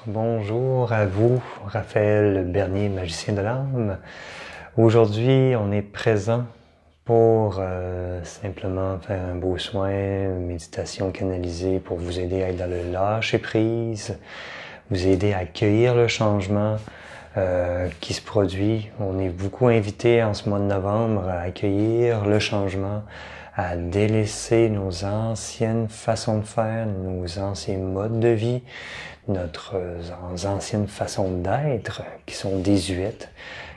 Bonjour à vous, Raphaël Bernier, magicien de l'âme. Aujourd'hui, on est présent pour simplement faire un beau soin, une méditation canalisée pour vous aider à être dans le lâcher-prise, vous aider à accueillir le changement qui se produit. On est beaucoup invités en ce mois de novembre à accueillir le changement, à délaisser nos anciennes façons de faire, nos anciens modes de vie, notre anciennes façons d'être qui sont désuètes,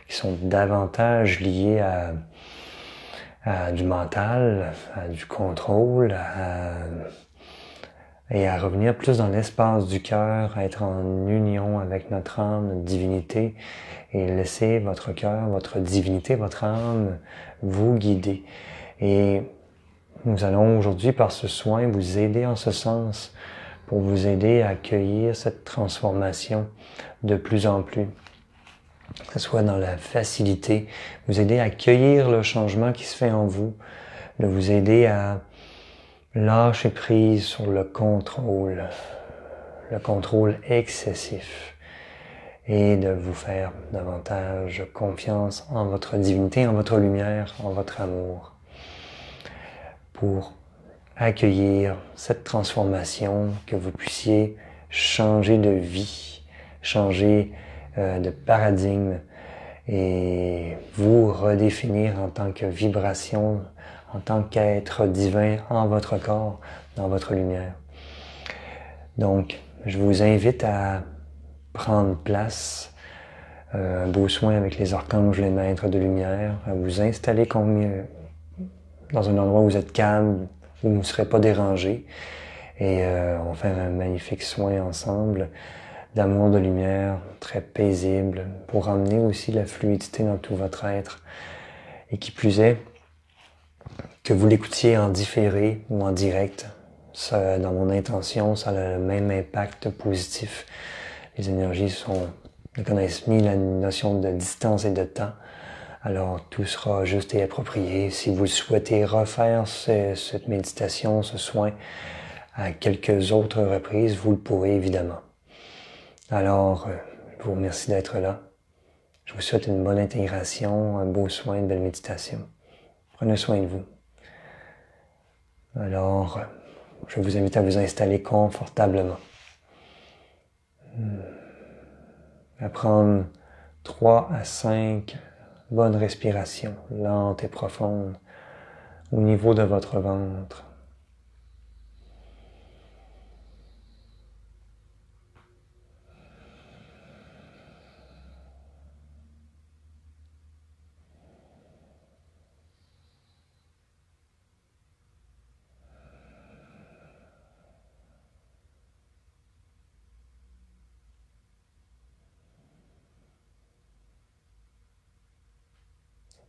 qui sont davantage liées à du mental, à du contrôle, et à revenir plus dans l'espace du cœur, à être en union avec notre âme, notre divinité, et laisser votre cœur, votre divinité, votre âme vous guider. Et nous allons aujourd'hui, par ce soin, vous aider en ce sens, pour vous aider à accueillir cette transformation de plus en plus, que ce soit dans la facilité, vous aider à accueillir le changement qui se fait en vous, de vous aider à lâcher prise sur le contrôle excessif, et de vous faire davantage confiance en votre divinité, en votre lumière, en votre amour, pour accueillir cette transformation, que vous puissiez changer de vie, changer de paradigme et vous redéfinir en tant que vibration, en tant qu'être divin en votre corps, dans votre lumière. Donc, je vous invite à prendre place, un beau soin avec les archanges, les maîtres de lumière, à vous installer dans un endroit où vous êtes calme, où vous ne serez pas dérangé. Et on va faire un magnifique soin ensemble d'amour, de lumière, très paisible, pour amener aussi la fluidité dans tout votre être. Et qui plus est, que vous l'écoutiez en différé ou en direct, ça, dans mon intention, ça a le même impact positif. Les énergies connaissent mis la notion de distance et de temps. Alors, tout sera juste et approprié. Si vous souhaitez refaire cette méditation, ce soin, à quelques autres reprises, vous le pourrez évidemment. Alors, je vous remercie d'être là. Je vous souhaite une bonne intégration, un beau soin, une belle méditation. Prenez soin de vous. Alors, je vous invite à vous installer confortablement. À prendre 3 à 5 bonnes respirations, lentes et profondes, au niveau de votre ventre.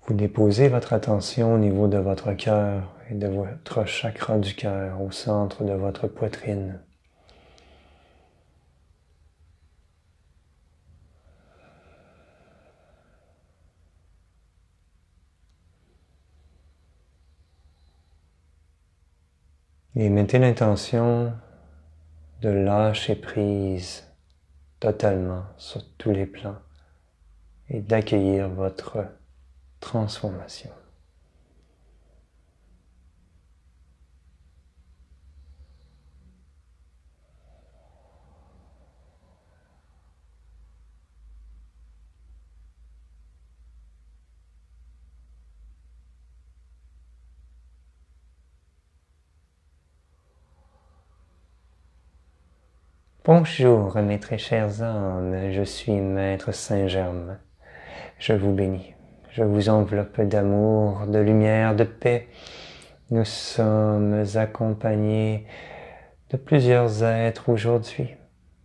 Vous déposez votre attention au niveau de votre cœur et de votre chakra du cœur, au centre de votre poitrine. Et mettez l'intention de lâcher prise totalement sur tous les plans et d'accueillir votre transformation. Bonjour mes très chers âmes, je suis Maître Saint-Germain. Je vous bénis, je vous enveloppe d'amour, de lumière, de paix. Nous sommes accompagnés de plusieurs êtres aujourd'hui.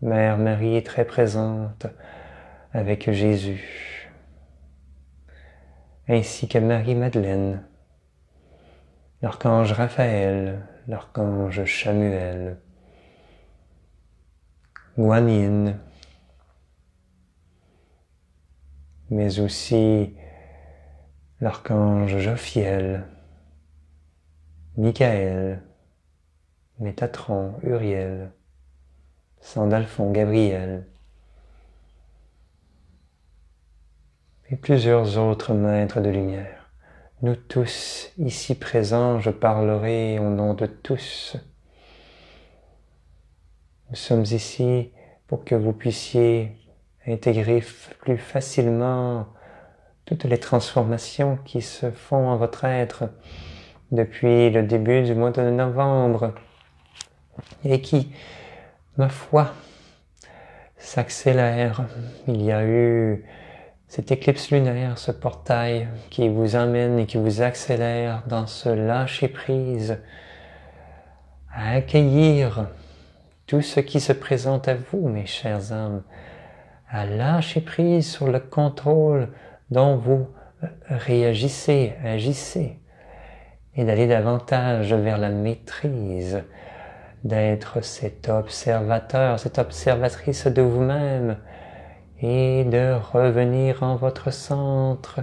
Mère Marie est très présente avec Jésus, ainsi que Marie-Madeleine, l'archange Raphaël, l'archange Chamuel, Guan Yin, mais aussi l'archange Jophiel, Michael, Métatron, Uriel, Sandalphon, Gabriel, et plusieurs autres maîtres de lumière. Nous tous, ici présents, je parlerai au nom de tous. Nous sommes ici pour que vous puissiez intégrer plus facilement toutes les transformations qui se font en votre être depuis le début du mois de novembre et qui, ma foi, s'accélèrent. Il y a eu cette éclipse lunaire, ce portail qui vous emmène et qui vous accélère dans ce lâcher-prise à accueillir tout ce qui se présente à vous, mes chers âmes, à lâcher prise sur le contrôle dont vous réagissez, agissez, et d'aller davantage vers la maîtrise, d'être cet observateur, cette observatrice de vous-même, et de revenir en votre centre,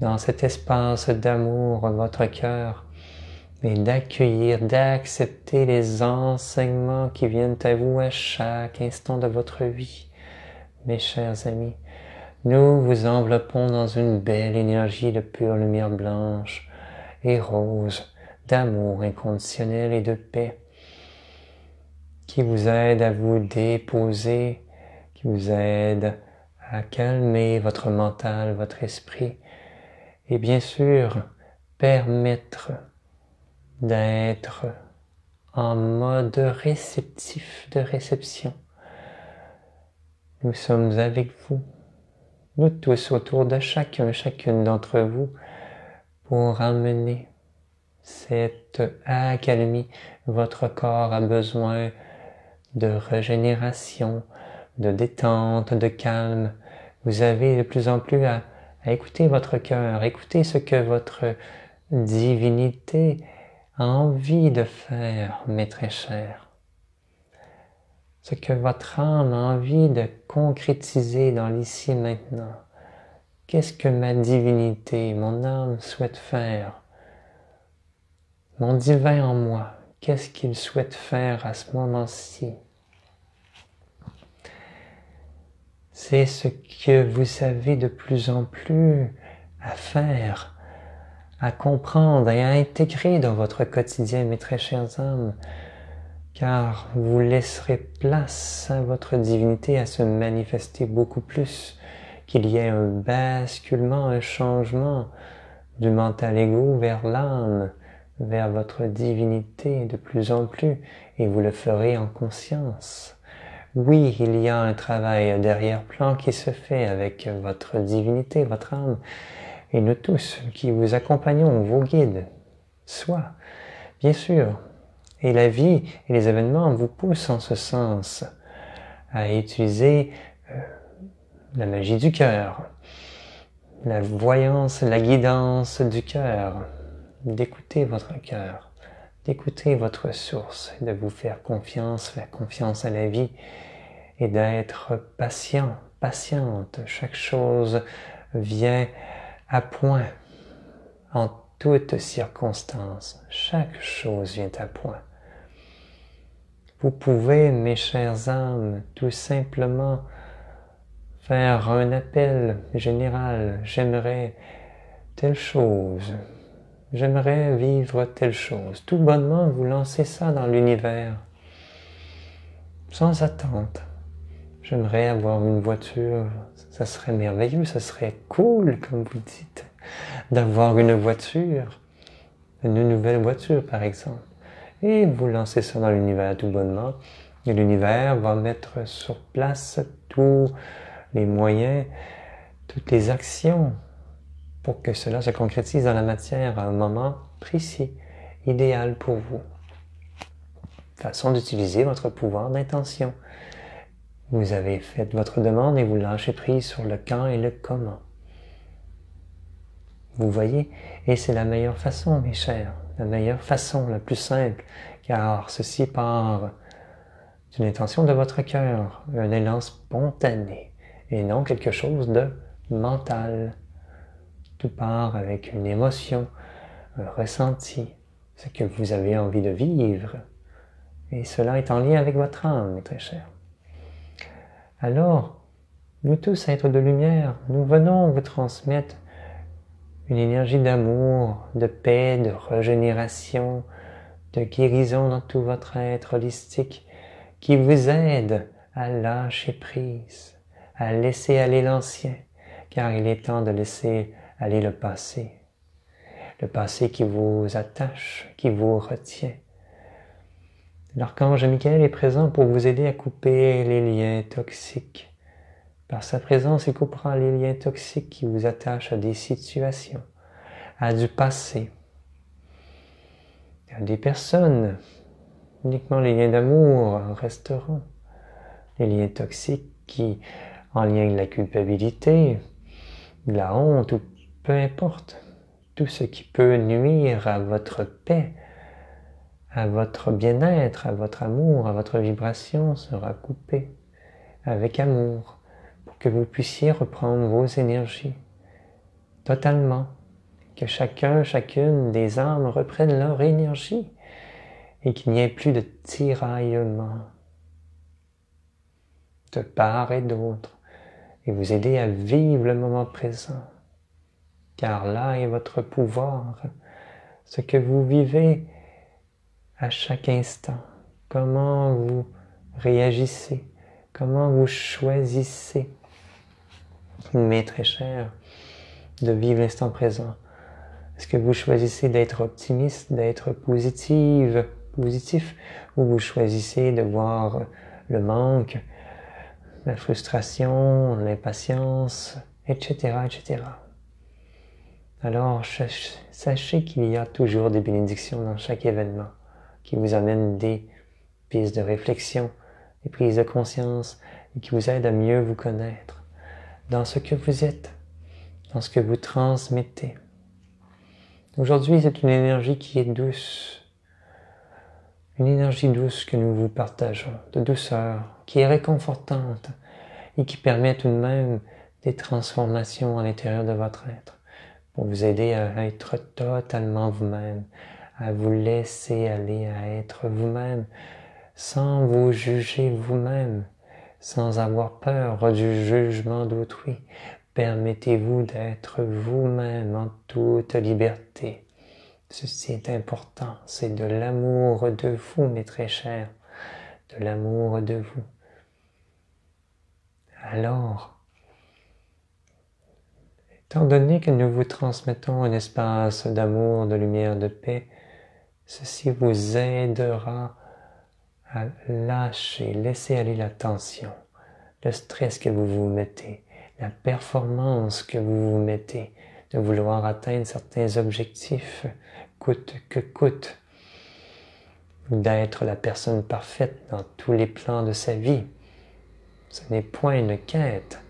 dans cet espace d'amour, votre cœur, et d'accueillir, d'accepter les enseignements qui viennent à vous à chaque instant de votre vie. Mes chers amis, nous vous enveloppons dans une belle énergie de pure lumière blanche et rose, d'amour inconditionnel et de paix, qui vous aide à vous déposer, qui vous aide à calmer votre mental, votre esprit, et bien sûr, permettre d'être en mode réceptif, de réception. Nous sommes avec vous, nous tous autour de chacune d'entre vous, pour amener cette accalmie. Votre corps a besoin de régénération, de détente, de calme. Vous avez de plus en plus à écouter votre cœur, écouter ce que votre divinité a envie de faire, mes très chers. Ce que votre âme a envie de concrétiser dans l'ici et maintenant. Qu'est-ce que ma divinité, mon âme souhaite faire? Mon divin en moi, qu'est-ce qu'il souhaite faire à ce moment-ci? C'est ce que vous avez de plus en plus à faire, à comprendre et à intégrer dans votre quotidien, mes très chers âmes, car vous laisserez place à votre divinité à se manifester beaucoup plus, qu'il y ait un basculement, un changement du mental ego vers l'âme, vers votre divinité de plus en plus, et vous le ferez en conscience. Oui, il y a un travail d'arrière-plan qui se fait avec votre divinité, votre âme, et nous tous qui vous accompagnons, vos guides, soit, bien sûr. Et la vie et les événements vous poussent en ce sens, à utiliser la magie du cœur, la voyance, la guidance du cœur, d'écouter votre cœur, d'écouter votre source, de vous faire confiance à la vie et d'être patient, patiente. Chaque chose vient à point en toutes circonstances. Chaque chose vient à point. Vous pouvez, mes chères âmes, tout simplement faire un appel général. J'aimerais telle chose. J'aimerais vivre telle chose. Tout bonnement, vous lancez ça dans l'univers. Sans attente. J'aimerais avoir une voiture. Ça serait merveilleux, ça serait cool, comme vous dites, d'avoir une voiture. Une nouvelle voiture, par exemple. Et vous lancez ça dans l'univers tout bonnement. Et l'univers va mettre sur place tous les moyens, toutes les actions pour que cela se concrétise dans la matière à un moment précis, idéal pour vous. Façon d'utiliser votre pouvoir d'intention. Vous avez fait votre demande et vous lâchez prise sur le quand et le comment. Vous voyez? Et c'est la meilleure façon, mes chers. La meilleure façon, la plus simple, car ceci part d'une intention de votre cœur, un élan spontané, et non quelque chose de mental. Tout part avec une émotion, un ressenti, ce que vous avez envie de vivre. Et cela est en lien avec votre âme, mes très chers. Alors, nous tous, êtres de lumière, nous venons vous transmettre une énergie d'amour, de paix, de régénération, de guérison dans tout votre être holistique qui vous aide à lâcher prise, à laisser aller l'ancien, car il est temps de laisser aller le passé qui vous attache, qui vous retient. L'archange Michael est présent pour vous aider à couper les liens toxiques. Par sa présence, il coupera les liens toxiques qui vous attachent à des situations, à du passé, à des personnes. Uniquement les liens d'amour resteront. Les liens toxiques qui, en lien avec la culpabilité, de la honte ou peu importe, tout ce qui peut nuire à votre paix, à votre bien-être, à votre amour, à votre vibration sera coupé avec amour pour que vous puissiez reprendre vos énergies totalement, que chacune des âmes reprennent leur énergie et qu'il n'y ait plus de tiraillement de part et d'autre et vous aider à vivre le moment présent. Car là est votre pouvoir, ce que vous vivez à chaque instant, comment vous réagissez, comment vous choisissez, mes très chers, de vivre l'instant présent. Est-ce que vous choisissez d'être optimiste, d'être positif, ou vous choisissez de voir le manque, la frustration, l'impatience, etc., etc. Alors, sachez qu'il y a toujours des bénédictions dans chaque événement qui vous amènent des pistes de réflexion, des prises de conscience et qui vous aident à mieux vous connaître dans ce que vous êtes, dans ce que vous transmettez. Aujourd'hui, c'est une énergie qui est douce, une énergie douce que nous vous partageons, de douceur, qui est réconfortante et qui permet tout de même des transformations à l'intérieur de votre être, pour vous aider à être totalement vous-même, à vous laisser aller à être vous-même, sans vous juger vous-même, sans avoir peur du jugement d'autrui. Permettez-vous d'être vous-même en toute liberté. Ceci est important, c'est de l'amour de vous, mes très chers, de l'amour de vous. Alors, étant donné que nous vous transmettons un espace d'amour, de lumière, de paix, ceci vous aidera à lâcher, laisser aller la tension, le stress que vous vous mettez, la performance que vous vous mettez, de vouloir atteindre certains objectifs, coûte que coûte, d'être la personne parfaite dans tous les plans de sa vie. Ce n'est point une quête.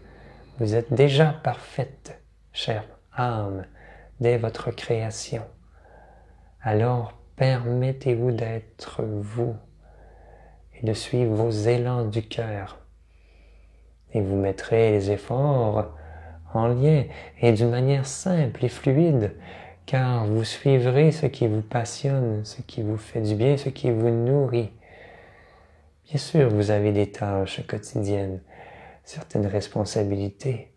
Vous êtes déjà parfaite, chère âme, dès votre création. Alors, permettez-vous d'être vous et de suivre vos élans du cœur. Et vous mettrez les efforts en lien et d'une manière simple et fluide, car vous suivrez ce qui vous passionne, ce qui vous fait du bien, ce qui vous nourrit. Bien sûr, vous avez des tâches quotidiennes, certaines responsabilités,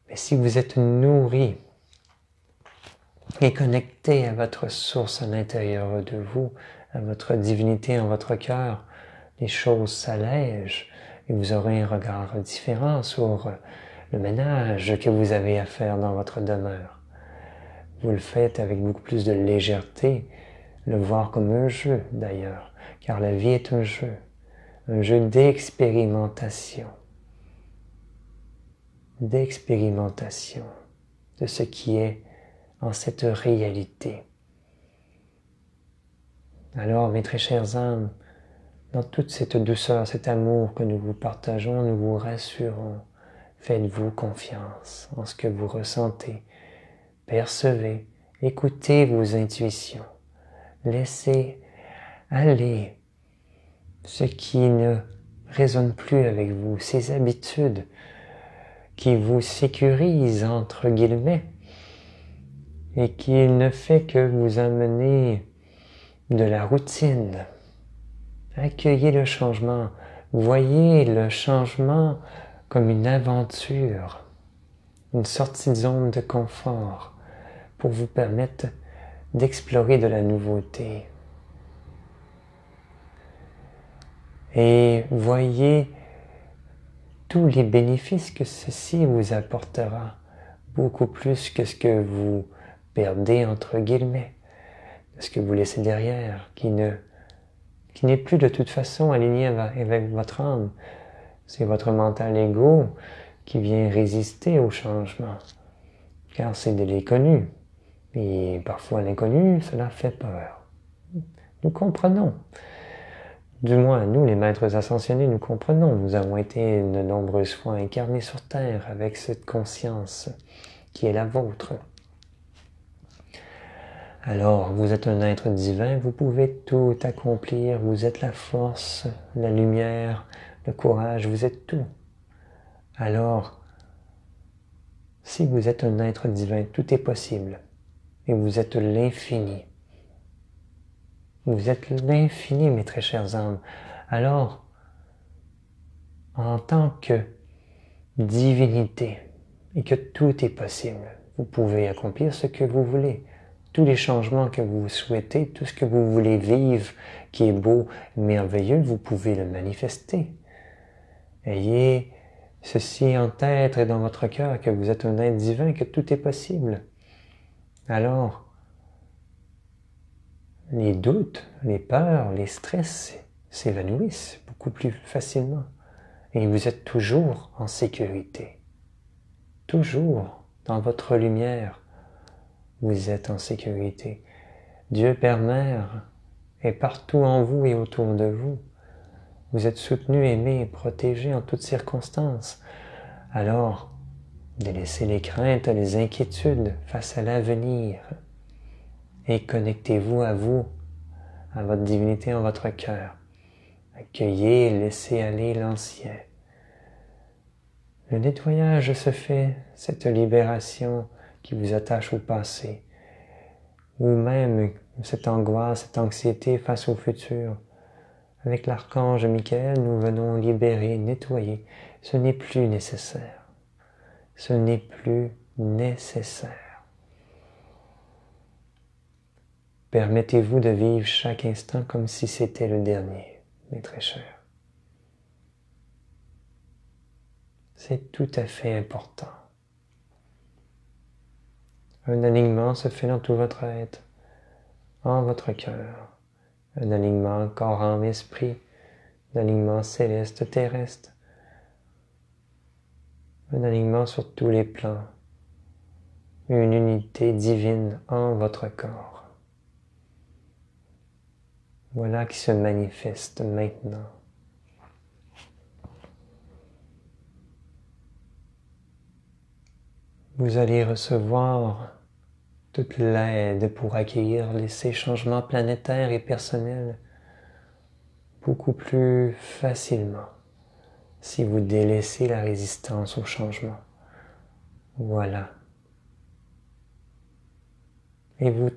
mais si vous êtes nourri et connecté à votre source à l'intérieur de vous, à votre divinité en votre cœur, les choses s'allègent et vous aurez un regard différent sur le ménage que vous avez à faire dans votre demeure. Vous le faites avec beaucoup plus de légèreté, le voir comme un jeu d'ailleurs, car la vie est un jeu d'expérimentation de ce qui est en cette réalité. Alors, mes très chères âmes, dans toute cette douceur, cet amour que nous vous partageons, nous vous rassurons. Faites-vous confiance en ce que vous ressentez. Percevez, écoutez vos intuitions. Laissez aller ce qui ne résonne plus avec vous, ces habitudes qui vous sécurisent, entre guillemets, et qui ne fait que vous amener de la routine, Accueillez le changement. Voyez le changement comme une aventure, une sortie de zone de confort pour vous permettre d'explorer de la nouveauté. Et voyez tous les bénéfices que ceci vous apportera, beaucoup plus que ce que vous perdez entre guillemets, ce que vous laissez derrière, qui n'est plus de toute façon aligné avec votre âme. C'est votre mental ego qui vient résister au changement, car c'est de l'inconnu. Et parfois l'inconnu, cela fait peur. Nous comprenons. Du moins, nous, les maîtres ascensionnés, nous comprenons. Nous avons été de nombreuses fois incarnés sur Terre avec cette conscience qui est la vôtre. Alors, vous êtes un être divin, vous pouvez tout accomplir, vous êtes la force, la lumière, le courage, vous êtes tout. Alors, si vous êtes un être divin, tout est possible. Et vous êtes l'infini. Vous êtes l'infini, mes très chères âmes. Alors, en tant que divinité, et que tout est possible, vous pouvez accomplir ce que vous voulez. Tous les changements que vous souhaitez, tout ce que vous voulez vivre, qui est beau, merveilleux, vous pouvez le manifester. Ayez ceci en tête et dans votre cœur, que vous êtes un être divin, que tout est possible. Alors, les doutes, les peurs, les stress s'évanouissent beaucoup plus facilement. Et vous êtes toujours en sécurité. Toujours dans votre lumière, vous êtes en sécurité. Dieu Père Mère est partout en vous et autour de vous. Vous êtes soutenu, aimé, protégé en toutes circonstances. Alors, délaissez les craintes, les inquiétudes face à l'avenir et connectez-vous, à votre divinité en votre cœur. Accueillez et laissez aller l'ancien. Le nettoyage se fait, cette libération qui vous attache au passé, ou même cette angoisse, cette anxiété face au futur. Avec l'archange Michael, nous venons libérer, nettoyer. Ce n'est plus nécessaire. Ce n'est plus nécessaire. Permettez-vous de vivre chaque instant comme si c'était le dernier, mes très chers. C'est tout à fait important. Un alignement se fait dans tout votre être, en votre cœur. Un alignement corps, âme, esprit, un alignement céleste, terrestre. Un alignement sur tous les plans. Une unité divine en votre corps. Voilà qui se manifeste maintenant. Vous allez recevoir toute l'aide pour accueillir ces changements planétaires et personnels beaucoup plus facilement si vous délaissez la résistance au changement. Voilà. Et vous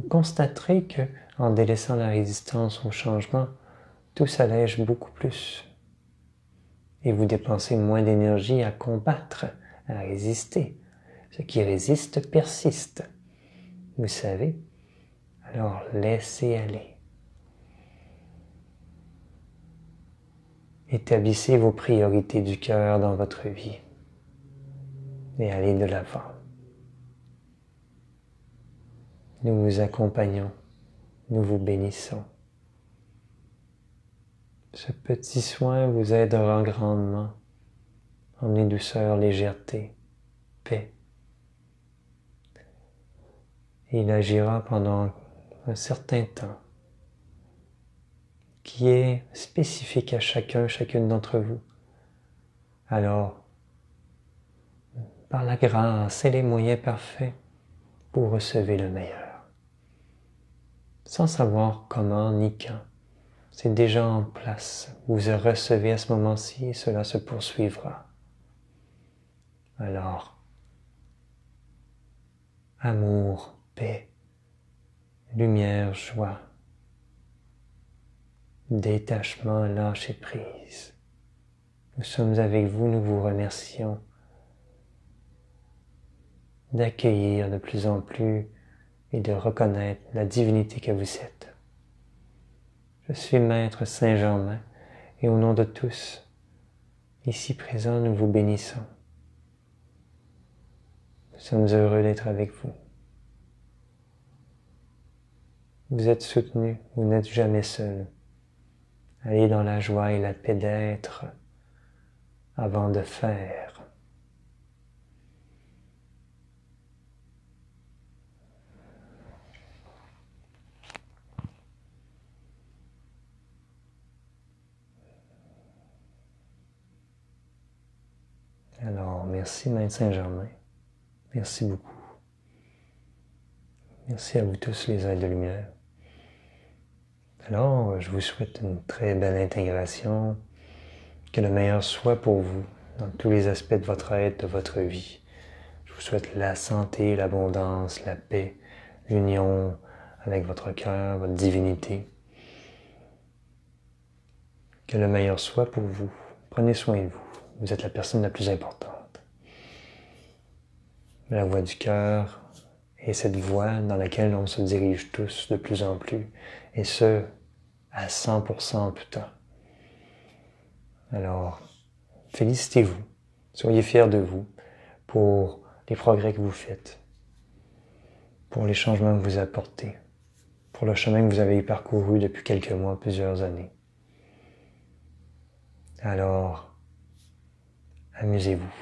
constaterez que en délaissant la résistance au changement, tout s'allège beaucoup plus. Et vous dépensez moins d'énergie à combattre, à résister. Ce qui résiste persiste. Vous savez? Alors laissez aller. Établissez vos priorités du cœur dans votre vie et allez de l'avant. Nous vous accompagnons, nous vous bénissons. Ce petit soin vous aidera grandement. Emmenez douceur, légèreté, paix. Et il agira pendant un certain temps qui est spécifique à chacune d'entre vous. Alors, par la grâce et les moyens parfaits, vous recevez le meilleur. Sans savoir comment ni quand. C'est déjà en place. Vous recevez à ce moment-ci et cela se poursuivra. Alors, amour, paix, lumière, joie, détachement, lâcher prise. Nous sommes avec vous, nous vous remercions d'accueillir de plus en plus et de reconnaître la divinité que vous êtes. Je suis Maître Saint-Germain et au nom de tous, ici présents, nous vous bénissons. Nous sommes heureux d'être avec vous. Vous êtes soutenus, vous n'êtes jamais seuls. Allez dans la joie et la paix d'être avant de faire. Alors, merci Maître Saint-Germain. Merci beaucoup. Merci à vous tous les êtres de lumière. Alors, je vous souhaite une très belle intégration, que le meilleur soit pour vous dans tous les aspects de votre être, de votre vie. Je vous souhaite la santé, l'abondance, la paix, l'union avec votre cœur, votre divinité. Que le meilleur soit pour vous. Prenez soin de vous. Vous êtes la personne la plus importante. La voix du cœur est cette voie dans laquelle on se dirige tous de plus en plus, et ce, à 100% tout le temps. Alors, félicitez-vous, soyez fiers de vous pour les progrès que vous faites, pour les changements que vous apportez, pour le chemin que vous avez parcouru depuis quelques mois, plusieurs années. Alors, amusez-vous.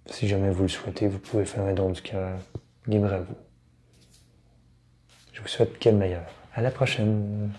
Si jamais vous le souhaitez, vous pouvez faire un don du cœur, libre à vous. Je vous souhaite quel meilleur. À la prochaine.